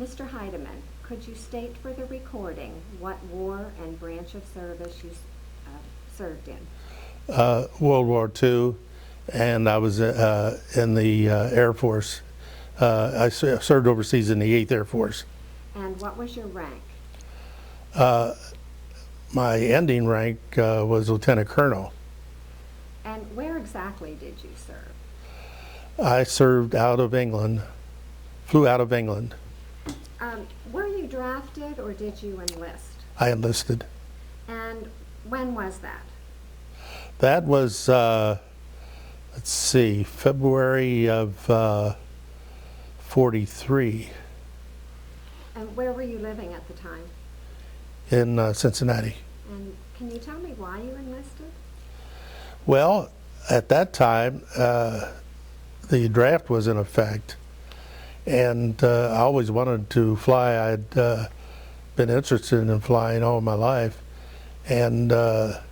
Mr. Heideman, could you state for the recording what war and branch of service you served in? World War II, and I was in the Air Force. I served overseas in the 8th Air Force. And what was your rank? My ending rank was Lieutenant Colonel. And where exactly did you serve? I served out of England, flew out of England. Were you drafted or did you enlist? I enlisted. And when was that? That was, let's see, February of 43 And where were you living at the time? in Cincinnati. And can you tell me why you enlisted? Well, at that time, the draft was in effect, and I always wanted to fly. I'd been interested in flying all my life, and that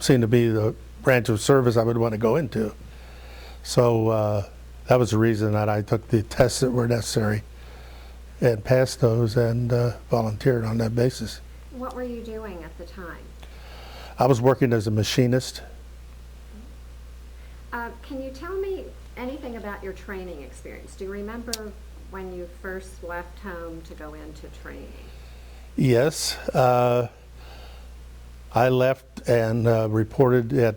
seemed to be the branch of service I would want to go into. So that was the reason that I took the tests that were necessary and passed those and volunteered on that basis. What were you doing at the time? I was working as a machinist. Can you tell me anything about your training experience? Do you remember when you first left home to go into training? Yes. I left and reported at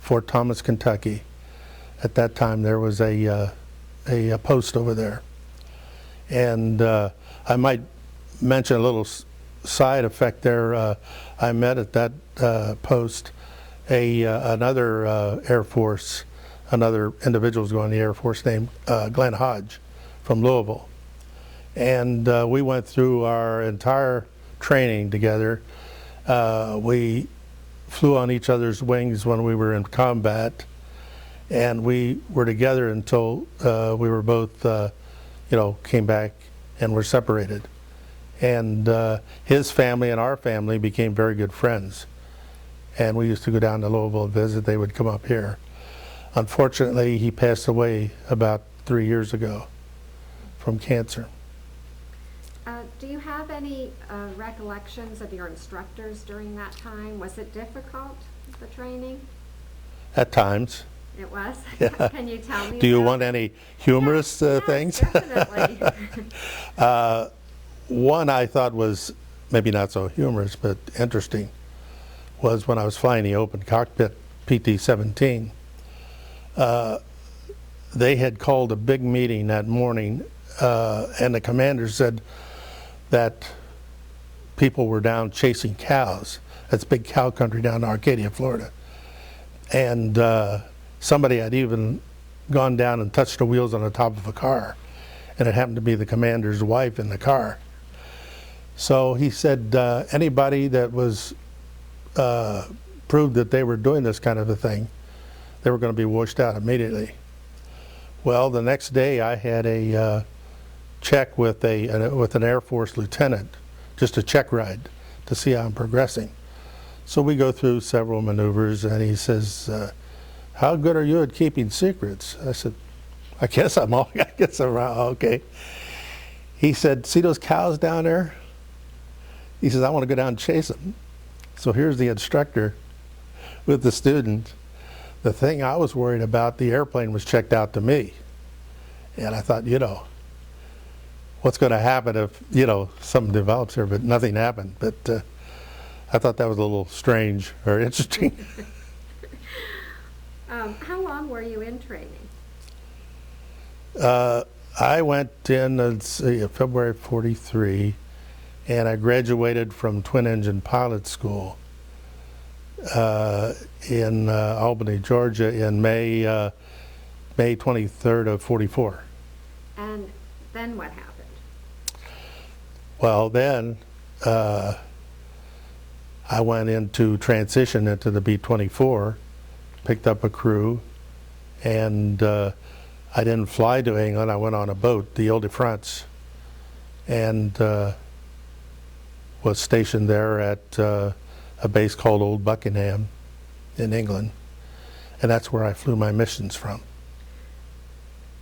Fort Thomas, Kentucky. At that time there was a post over there. And I might mention a little side effect there. I met at that post another Air Force, another individual was going in the Air Force named Glenn Hodge from Louisville. And we went through our entire training together. We flew on each other's wings when we were in combat, and we were together until we were both, came back and were separated. And his family and our family became very good friends. And we used to go down to Louisville and visit. They would come up here. Unfortunately, he passed away about 3 years ago from cancer. Do you have any recollections of your instructors during that time? Was it difficult, the training? At times. It was? Yeah. Can you tell me? Do you want any humorous things? Definitely. One I thought was maybe not so humorous, but interesting, was when I was flying the open cockpit PT-17. They had called a big meeting that morning, and the commander said that people were down chasing cows. That's big cow country down in Arcadia, Florida. And somebody had even gone down and touched the wheels on the top of a car, and it happened to be the commander's wife in the car. So he said anybody that was proved that they were doing this kind of a thing, they were going to be washed out immediately. Well, the next day I had a check with an Air Force lieutenant, just a check ride to see how I'm progressing. So we go through several maneuvers, and he says, "How good are you at keeping secrets?" I said, I guess I'm okay." He said, "See those cows down there?" He says, "I want to go down and chase them." So here's the instructor with the student. The thing I was worried about, the airplane was checked out to me. And I thought, what's going to happen if, something develops here, but nothing happened. But I thought that was a little strange or interesting. How long were you in training? I went in, February 43, and I graduated from twin engine pilot school in Albany, Georgia in May 23rd of 44. And then what happened? Well, then I went into transition into the B-24, picked up a crew, and I didn't fly to England. I went on a boat, the Ile-de-France, and was stationed there at a base called Old Buckenham in England, and that's where I flew my missions from.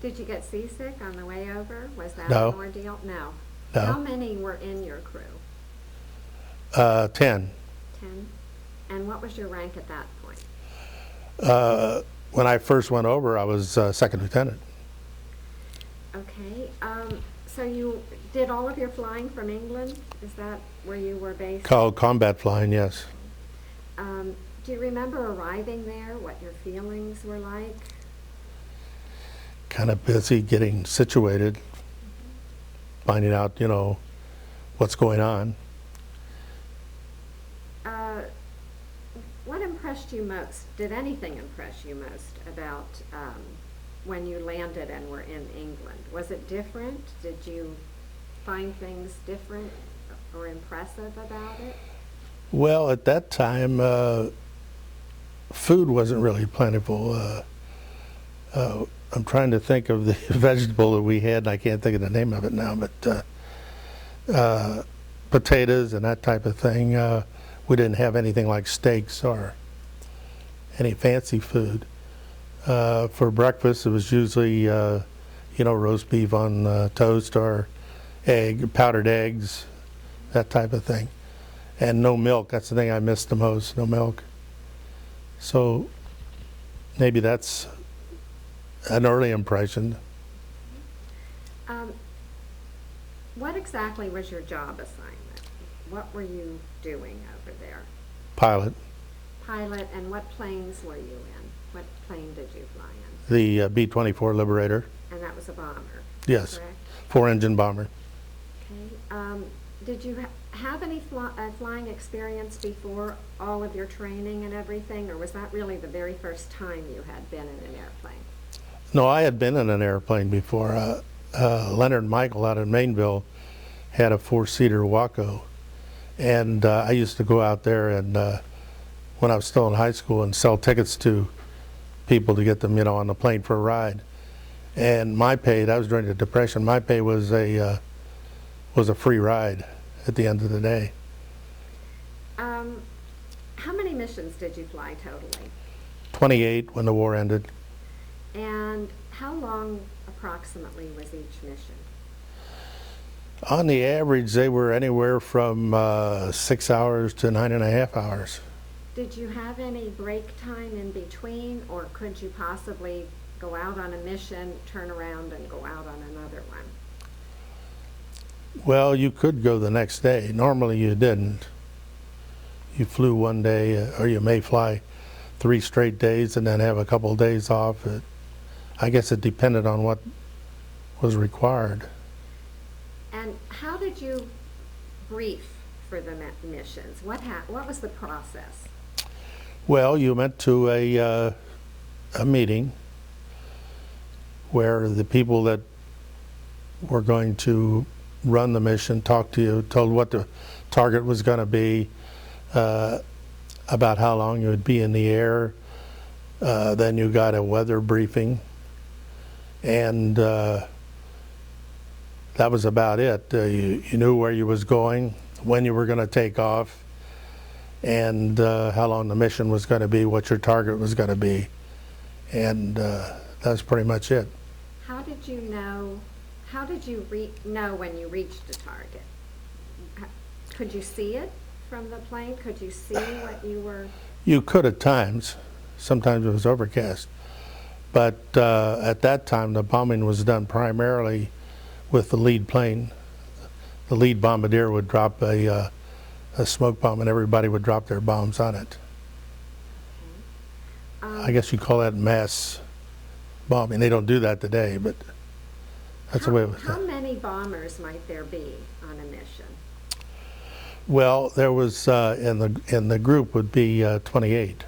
Did you get seasick on the way over? Was that No. an ordeal? No. No. How many were in your crew? 10. 10? And what was your rank at that point? When I first went over, I was second lieutenant. Okay. So you did all of your flying from England? Is that where you were based? Called combat flying, yes. Do you remember arriving there, what your feelings were like? Kind of busy getting situated, finding out, what's going on. What impressed you most? Did anything impress you most about when you landed and were in England? Was it different? Did you find things different or impressive about it? Well, at that time, food wasn't really plentiful. I'm trying to think of the vegetable that we had, and I can't think of the name of it now, but potatoes and that type of thing. We didn't have anything like steaks or any fancy food. For breakfast, it was usually, roast beef on toast or powdered eggs, that type of thing. And no milk. That's the thing I missed the most, no milk. So maybe that's an early impression. What exactly was your job assignment? What were you doing over there? Pilot. Pilot, and what planes were you in? What plane did you fly in? The B-24 Liberator. And that was a bomber? Yes. Correct? 4-engine bomber. Okay. Did you have any flying experience before all of your training and everything, or was that really the very first time you had been in an airplane? No, I had been in an airplane before. Leonard Michael out in Mainville had a 4-seater Waco, and I used to go out there and when I was still in high school and sell tickets to people to get them, on the plane for a ride. And my pay, that was during the Depression, my pay was a free ride at the end of the day. How many missions did you fly totally? 28 when the war ended. And how long approximately was each mission? On the average, they were anywhere from 6 hours to 9.5 hours. Did you have any break time in between, or could you possibly go out on a mission, turn around, and go out on another one? Well, you could go the next day. Normally you didn't. You flew one day, or you may fly 3 straight days and then have a couple of days off. I guess it depended on what was required. And how did you brief for the missions? What was the process? Well, you went to a meeting where the people that were going to run the mission talked to you, told what the target was going to be, about how long you would be in the air. Then you got a weather briefing, and that was about it. You knew where you was going, when you were going to take off, and how long the mission was going to be, what your target was going to be, and that's pretty much it. How did you know? How did you know when you reached a target? Could you see it from the plane? Could you see what you were? You could at times. Sometimes it was overcast. But at that time, the bombing was done primarily with the lead plane. The lead bombardier would drop a smoke bomb, and everybody would drop their bombs on it. I guess you call that mass bombing. They don't do that today, but that's the way it was done. How many bombers might there be on a mission? Well, there was in the group would be 28.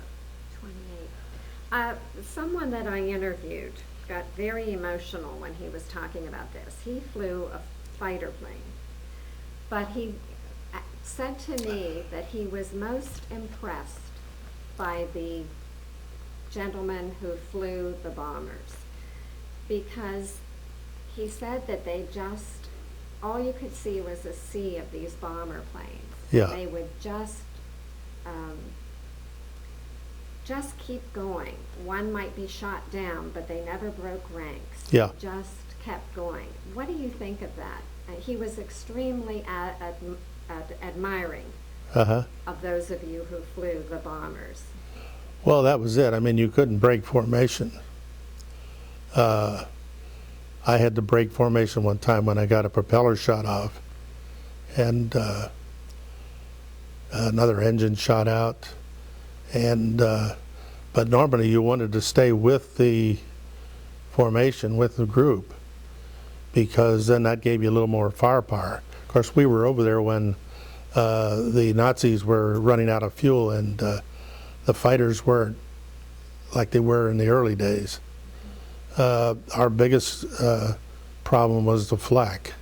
28. Someone that I interviewed got very emotional when he was talking about this. He flew a fighter plane, but he said to me that he was most impressed by the gentlemen who flew the bombers, because he said that they just, all you could see was a sea of these bomber planes. Yeah. They would just just keep going. One might be shot down, but they never broke ranks. Yeah. Just kept going. What do you think of that? He was extremely admiring Uh-huh. of those of you who flew the bombers. Well, that was it. I mean, you couldn't break formation. I had to break formation one time when I got a propeller shot off, and another engine shot out, and but normally you wanted to stay with the formation, with the group, because then that gave you a little more firepower. Of course, we were over there when the Nazis were running out of fuel, and the fighters weren't like they were in the early days. Our biggest problem was the flak,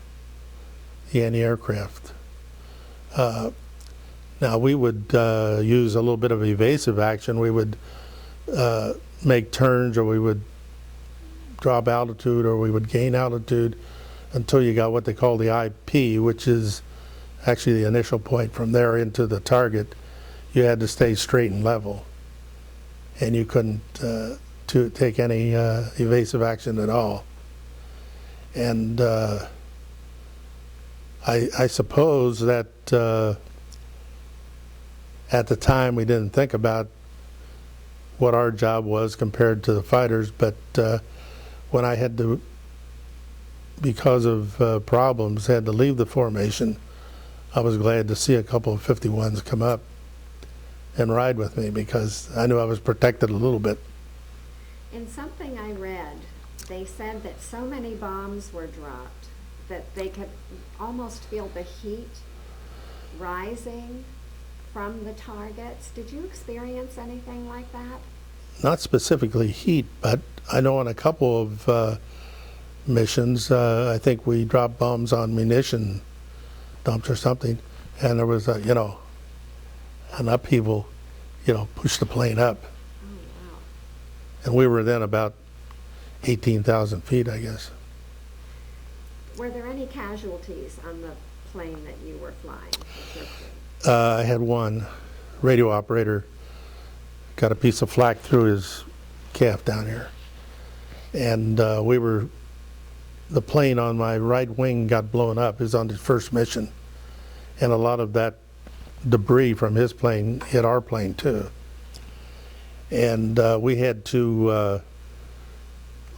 the anti-aircraft. Now we would use a little bit of evasive action. We would make turns, or we would drop altitude, or we would gain altitude until you got what they call the IP, which is actually the initial point. From there into the target, you had to stay straight and level, and you couldn't to take any evasive action at all. And I suppose that at the time we didn't think about what our job was compared to the fighters, but when I had to, because of problems, had to leave the formation, I was glad to see a couple of 51s come up and ride with me, because I knew I was protected a little bit. In something I read, they said that so many bombs were dropped that they could almost feel the heat rising from the targets. Did you experience anything like that? Not specifically heat, but I know on a couple of missions, I think we dropped bombs on munition dumps or something, and there was an upheaval, pushed the plane up. Oh, wow. And we were then about 18,000 feet, I guess. Were there any casualties on the plane that you were flying? I had one radio operator got a piece of flak through his calf down here, and the plane on my right wing got blown up. It was on his first mission, and a lot of that debris from his plane hit our plane too. And we had to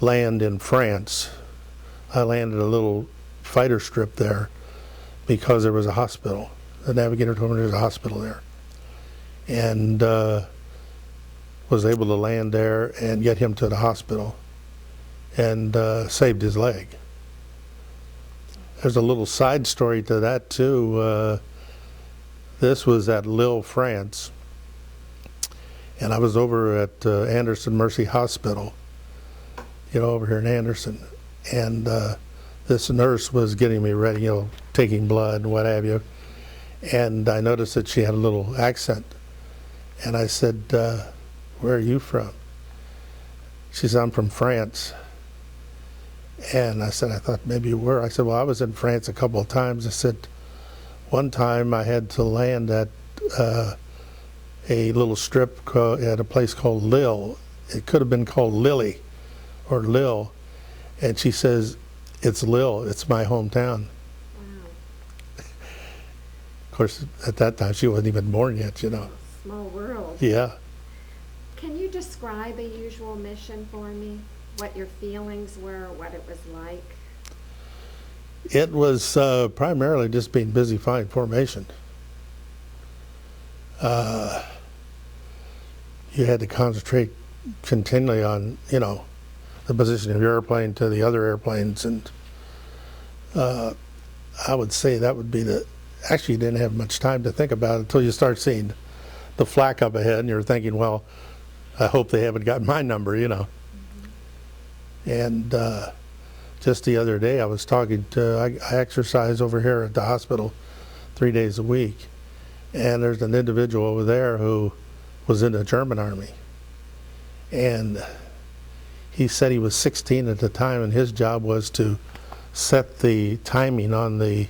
land in France. I landed a little fighter strip there because there was a hospital. The navigator told me there was a hospital there, and was able to land there and get him to the hospital, and saved his leg. There's a little side story to that too. This was at Lille, France, and I was over at Anderson Mercy Hospital, over here in Anderson, and this nurse was getting me ready, taking blood and what have you, and I noticed that she had a little accent, and I said, "Where are you from?" She said, "I'm from France." And I said, "I thought maybe you were." I said, "Well, I was in France a couple of times." I said, "One time I had to land at a little strip at a place called Lille. It could have been called Lily or Lille." And she says, "It's Lille. It's my hometown." Wow. Of course, at that time, she wasn't even born yet, Small world. Yeah. Can you describe a usual mission for me? What your feelings were, what it was like? It was primarily just being busy finding formation. You had to concentrate continually on, the position of your airplane to the other airplanes, and I would say that would be actually you didn't have much time to think about it until you start seeing the flak up ahead, and you're thinking, well, I hope they haven't got my number, Mm-hmm. And just the other day I was talking to, I exercise over here at the hospital 3 days a week, and there's an individual over there who was in the German army, and he said he was 16 at the time, and his job was to set the timing on the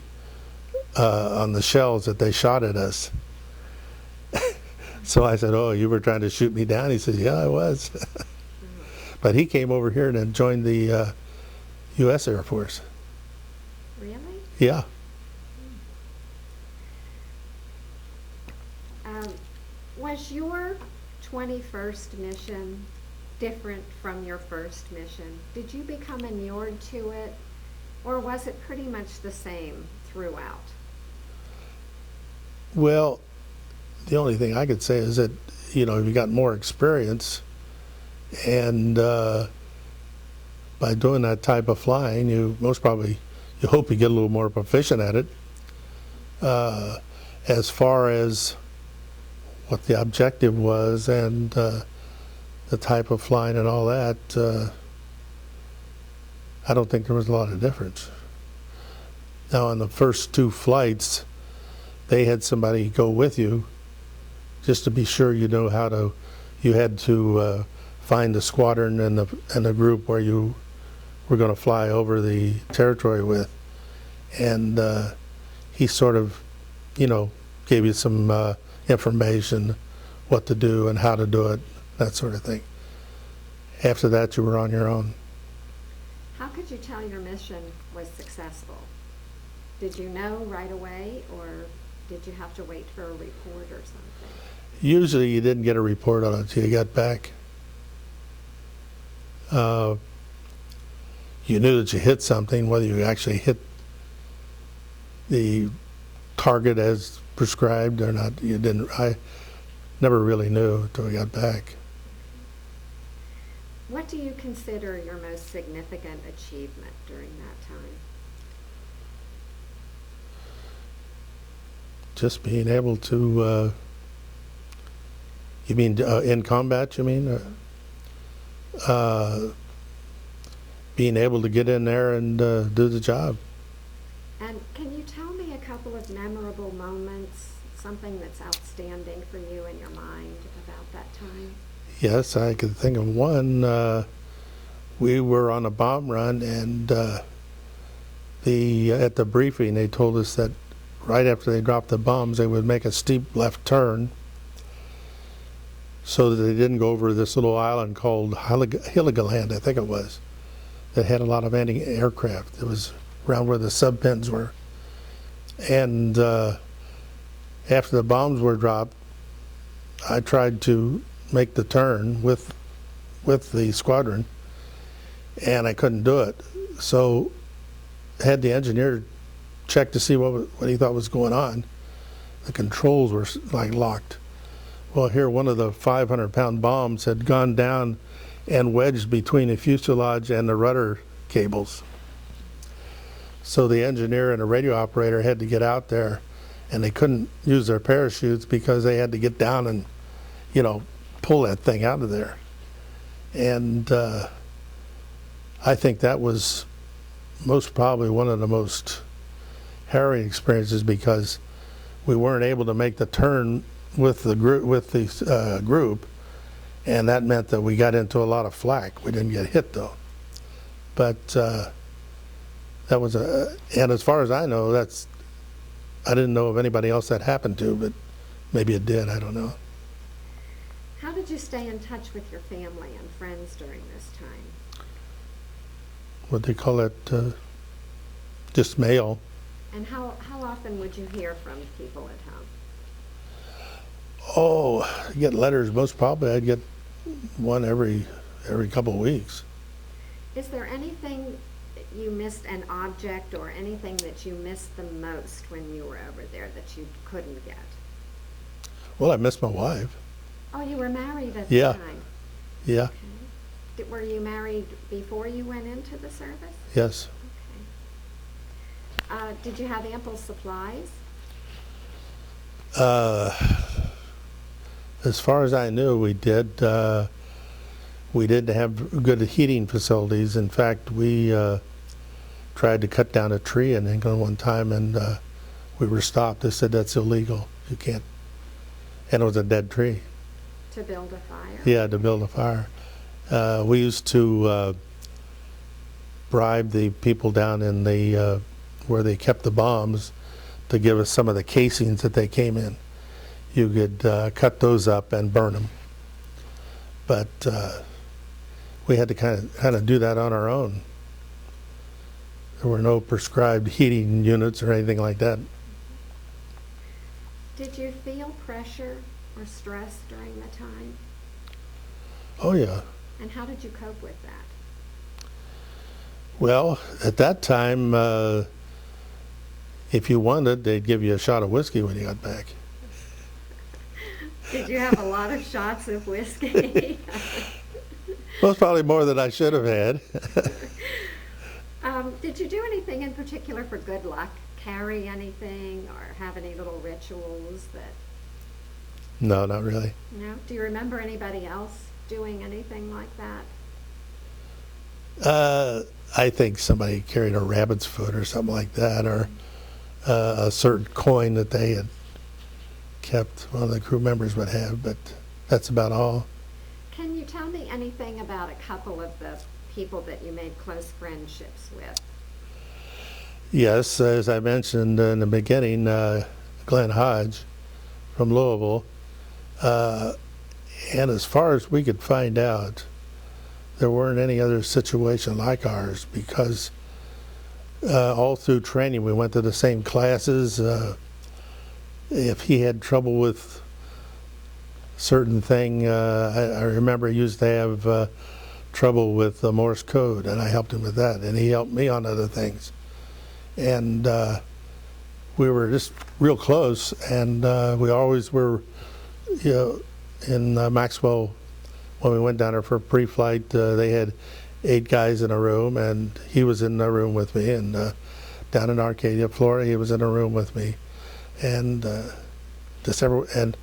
shells that they shot at us. So I said, "Oh, you were trying to shoot me down?" He said, "Yeah, I was." But he came over here and then joined the U.S. Air Force. Really? Yeah. Was your 21st mission different from your first mission? Did you become inured to it, or was it pretty much the same throughout? Well, the only thing I could say is that, you got more experience, and by doing that type of flying, you hope you get a little more proficient at it. As far as what the objective was and the type of flying and all that, I don't think there was a lot of difference. Now, on the first 2 flights, they had somebody go with you just to be sure you had to find the squadron and the group where you were going to fly over the territory with. And he sort of, gave you some information, what to do and how to do it, that sort of thing. After that, you were on your own. How could you tell your mission was successful? Did you know right away, or did you have to wait for a report or something? Usually you didn't get a report on it until you got back. You knew that you hit something, whether you actually hit the target as prescribed or not. I never really knew until we got back. What do you consider your most significant achievement during that time? Just being able to, you mean in combat, you mean? Being able to get in there and do the job. And can you tell me a couple of memorable moments, something that's outstanding for you in your mind about that time? Yes, I could think of one. We were on a bomb run, and at the briefing they told us that right after they dropped the bombs, they would make a steep left turn so that they didn't go over this little island called Heligoland, I think it was, that had a lot of anti-aircraft. It was around where the sub-pens were. And after the bombs were dropped, I tried to make the turn with the squadron, and I couldn't do it. So had the engineer check to see what he thought was going on. The controls were like locked. Well, here one of the 500-pound bombs had gone down and wedged between the fuselage and the rudder cables. So the engineer and the radio operator had to get out there, and they couldn't use their parachutes because they had to get down and, pull that thing out of there. And I think that was most probably one of the most harrowing experiences, because we weren't able to make the turn with the group, and that meant that we got into a lot of flack. We didn't get hit though, but that was and as far as I know, I didn't know of anybody else that happened to, but maybe it did, I don't know. How did you stay in touch with your family and friends during this time? What they call it, just mail. And how often would you hear from people at home? Oh, get letters. Most probably I'd get one every couple of weeks. Is there anything you missed, an object or anything that you missed the most when you were over there that you couldn't get? Well, I missed my wife. Oh, you were married at Yeah. the time? Yeah. Okay. Were you married before you went into the service? Yes. Okay. Did you have ample supplies? As far as I knew, we did. We didn't have good heating facilities. In fact, we tried to cut down a tree in England one time, and we were stopped. They said that's illegal. You can't. And it was a dead tree. To build a fire? Yeah, to build a fire. We used to bribe the people down in the where they kept the bombs to give us some of the casings that they came in. you could cut those up and burn them. But we had to kind of do that on our own. There were no prescribed heating units or anything like that. Did you feel pressure or stress during the time? Oh, yeah. And how did you cope with that? Well, at that time, if you wanted, they'd give you a shot of whiskey when you got back. Did you have a lot of shots of whiskey? Well, it's probably more than I should have had. Did you do anything in particular for good luck? Carry anything or have any little rituals that... No, not really. No? Do you remember anybody else doing anything like that? I think somebody carried a rabbit's foot or something like that, or a certain coin that they had kept, one of the crew members would have, but that's about all. Can you tell me anything about a couple of the people that you made close friendships with? Yes, as I mentioned in the beginning, Glenn Hodge from Louisville, and as far as we could find out, there weren't any other situation like ours, because all through training we went to the same classes. If he had trouble with certain thing, I remember he used to have trouble with the Morse code, and I helped him with that, and he helped me on other things. And we were just real close, and we always were, you know, in Maxwell, when we went down there for pre-flight, they had 8 guys in a room, and he was in the room with me, and down in Arcadia, Florida, he was in a room with me, and and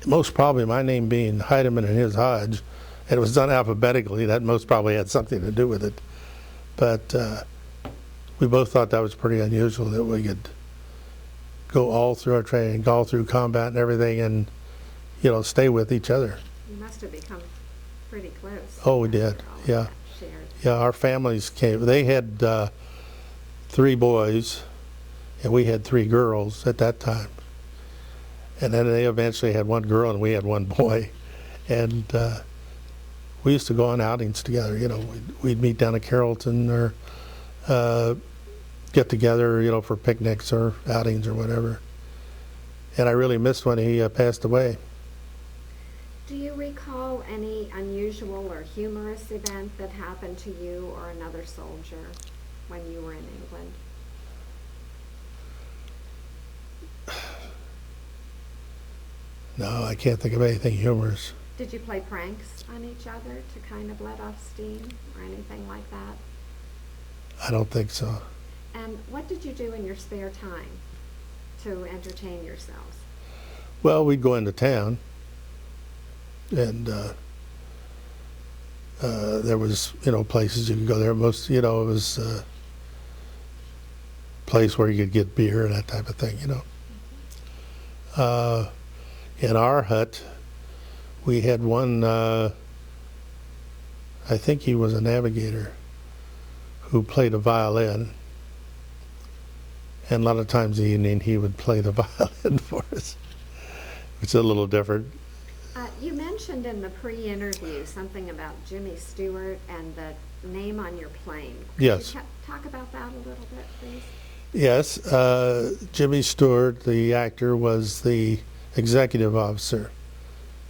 most probably my name being Heideman and his Hodge, and it was done alphabetically, that most probably had something to do with it. But we both thought that was pretty unusual, that we could go all through our training, go all through combat and everything, and, you know, stay with each other. You must have become pretty close. Oh, we did, yeah. Yeah, our families came. They had 3 boys, and we had 3 girls at that time. And then they eventually had 1 girl, and we had 1 boy. And we used to go on outings together. You know, we'd meet down at Carrollton, or get together, you know, for picnics or outings or whatever. And I really missed when he passed away. Do you recall any unusual or humorous event that happened to you or another soldier when you were in England? No, I can't think of anything humorous. Did you play pranks on each other to kind of let off steam or anything like that? I don't think so. And what did you do in your spare time to entertain yourselves? Well, we'd go into town, and there was, you know, places you could go there. Most, you know, it was a place where you could get beer and that type of thing, you know. In our hut, we had one, I think he was a navigator, who played a violin. And a lot of times in the evening he would play the violin for us, which is a little different. You mentioned in the pre-interview something about Jimmy Stewart and the name on your plane. Yes. Could you talk about that a little bit, please? Yes, Jimmy Stewart, the actor, was the executive officer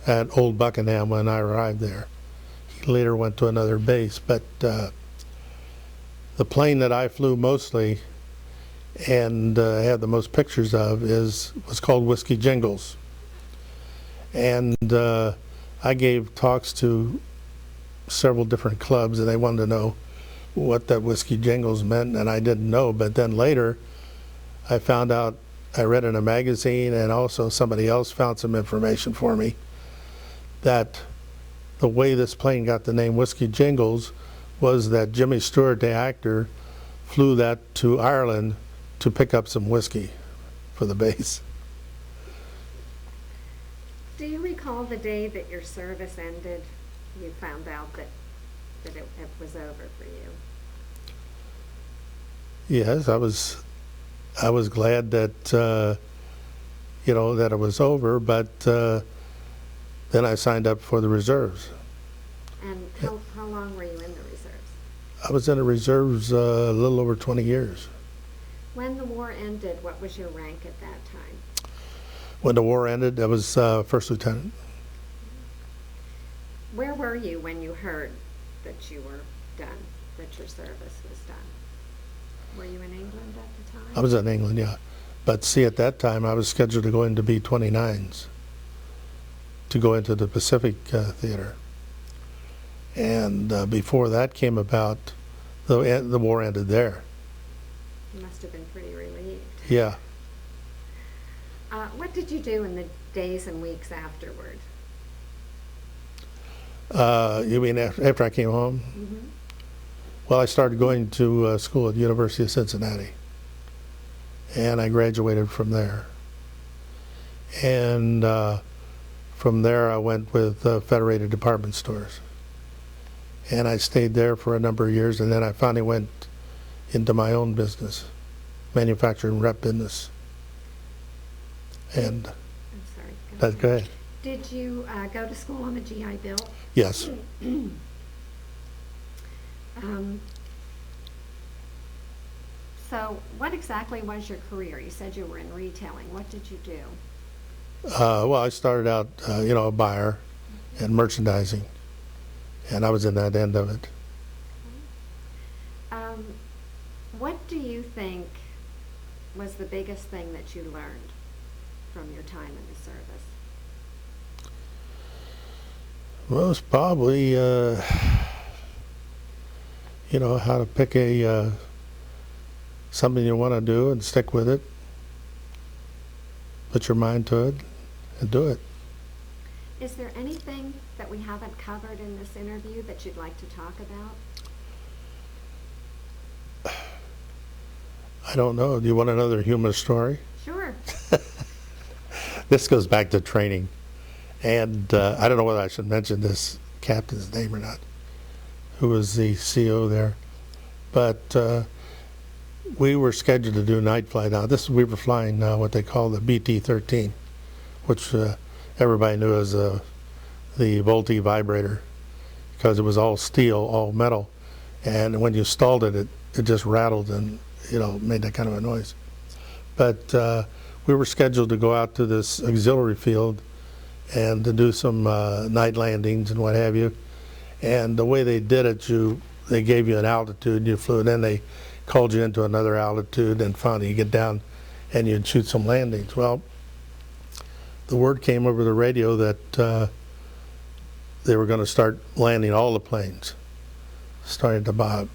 at Old Buckenham when I arrived there. He later went to another base, but the plane that I flew mostly and had the most pictures of was called Whiskey Jingles. And I gave talks to several different clubs, and they wanted to know what that Whiskey Jingles meant, and I didn't know. But then later I found out, I read in a magazine, and also somebody else found some information for me, that the way this plane got the name Whiskey Jingles was that Jimmy Stewart, the actor, flew that to Ireland to pick up some whiskey for the base. Do you recall the day that your service ended? You found out that it was over for you. Yes, I was glad that that it was over, but then I signed up for the reserves. And how long were you in the reserves? I was in the reserves a little over 20 years. When the war ended, what was your rank at that time? When the war ended, I was first lieutenant. Where were you when you heard that you were done, that your service was done? Were you in England at the time? I was in England, yeah. But see, at that time, I was scheduled to go into B-29s, to go into the Pacific Theater. And before that came about, the war ended there. You must have been pretty relieved. Yeah. What did you do in the days and weeks afterward? You mean after I came home? Mm-hmm. Well, I started going to school at the University of Cincinnati, and I graduated from there. And from there, I went with Federated Department Stores, and I stayed there for a number of years, and then I finally went into my own business, manufacturing rep business. And I'm sorry. that's good. Did you go to school on the GI Bill? Yes. So what exactly was your career? You said you were in retailing. What did you do? Well, I started out, a buyer and merchandising, and I was in that end of it. What do you think was the biggest thing that you learned from your time in the service? Well, it's probably, how to pick something you want to do and stick with it. Put your mind to it and do it. Is there anything that we haven't covered in this interview that you'd like to talk about? I don't know. Do you want another humorous story? Sure. This goes back to training. And I don't know whether I should mention this captain's name or not, who was the CO there. But we were scheduled to do night flight. Now, we were flying what they call the BT-13, which everybody knew as the Volti vibrator, because it was all steel, all metal. And when you stalled it, it just rattled and, made that kind of a noise. But we were scheduled to go out to this auxiliary field and to do some night landings and what have you. And the way they did it, they gave you an altitude and you flew, and then they called you into another altitude, and finally you get down and you'd shoot some landings. Well, the word came over the radio that they were going to start landing all the planes, starting to bob.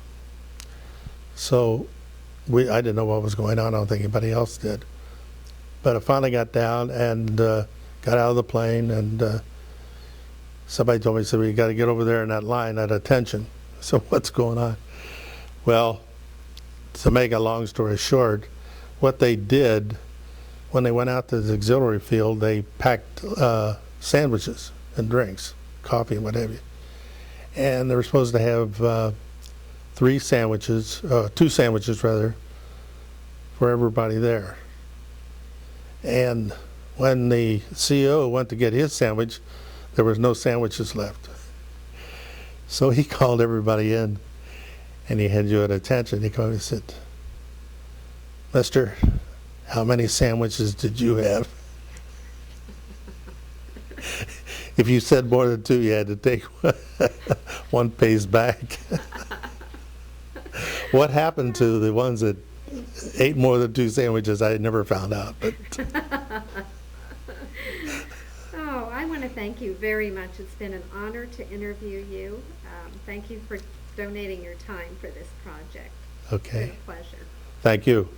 So I didn't know what was going on. I don't think anybody else did. But I finally got down and got out of the plane, and somebody told me, said, well, you got to get over there in that line at attention. So what's going on? Well, to make a long story short, what they did when they went out to the auxiliary field, they packed sandwiches and drinks, coffee and what have you. And they were supposed to have two sandwiches rather, for everybody there. And when the CO went to get his sandwich, there was no sandwiches left. So he called everybody in, and he had you at attention. He called and said, "Mister, how many sandwiches did you have?" If you said more than two, you had to take one pays back. What happened to the ones that ate more than two sandwiches, I never found out. But Oh, I want to thank you very much. It's been an honor to interview you. Thank you for donating your time for this project. okay, It's been a pleasure. thank you.